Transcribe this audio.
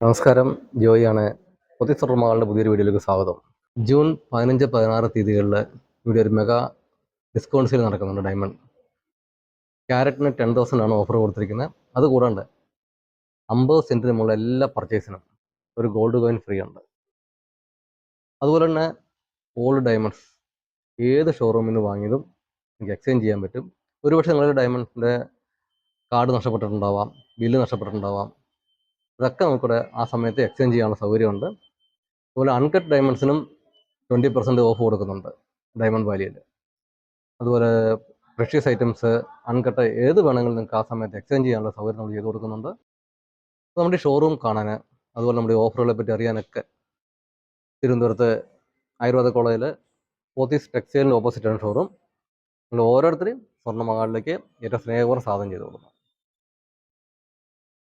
നമസ്കാരം, ജോയിയാണ്. പൊതിസ്വർണ്ണമകളുടെ പുതിയൊരു വീഡിയോയിലേക്ക് സ്വാഗതം. ജൂൺ 15, 16 തീയതികളിൽ ഇവിടെ ഒരു മെഗാ ഡിസ്കൗണ്ട് സെയിൽ നടക്കുന്നുണ്ട്. ഡയമണ്ട് ക്യാരറ്റിന് 10,000 ആണ് ഓഫർ കൊടുത്തിരിക്കുന്നത്. അതുകൂടാണ്ട് 50 സെൻറ്റിന് മുകളിൽ എല്ലാ പർച്ചേസിനും ഒരു ഗോൾഡ് കോയിൻ ഫ്രീ ഉണ്ട്. അതുപോലെ തന്നെ ഓൾഡ് ഡയമണ്ട്സ് ഏത് ഷോറൂമിൽ നിന്ന് വാങ്ങിയതും നിങ്ങൾക്ക് എക്സ്ചേഞ്ച് ചെയ്യാൻ പറ്റും. ഒരുപക്ഷെ നിങ്ങളുടെ ഡയമണ്ടിൻ്റെ കാർഡ് നഷ്ടപ്പെട്ടിട്ടുണ്ടാവാം, ബില്ല് നഷ്ടപ്പെട്ടിട്ടുണ്ടാവാം. ഇതൊക്കെ നമുക്കിവിടെ ആ സമയത്ത് എക്സ്ചേഞ്ച് ചെയ്യാനുള്ള സൗകര്യമുണ്ട്. അതുപോലെ അൺകട്ട് ഡയമണ്ട്സിനും 20% ഓഫ് കൊടുക്കുന്നുണ്ട് ഡയമണ്ട് വാലിയിൽ. അതുപോലെ പ്രഷ്യസ് ഐറ്റംസ് അൺകട്ട് ഏത് വേണമെങ്കിലും നിങ്ങൾക്ക് ആ സമയത്ത് എക്സ്ചേഞ്ച് ചെയ്യാനുള്ള സൗകര്യം നമ്മൾ ചെയ്ത് കൊടുക്കുന്നുണ്ട്. അപ്പോൾ നമ്മുടെ ഷോറൂം കാണാൻ, അതുപോലെ നമ്മുടെ ഓഫറുകളെ പറ്റി അറിയാനൊക്കെ തിരുവനന്തപുരത്ത് ആയുർവേദ കോളേജിൽ പോത്തീസ് ടെക്സ്റ്റൈലിൻ്റെ ഓപ്പോസിറ്റാണ് ഷോറൂം. നിങ്ങൾ ഓരോരുത്തരെയും സ്വർണ്ണമകളിലേക്ക് ഏറ്റവും സ്നേഹപൂർവ്വം സാധനം ചെയ്ത് കൊടുക്കും.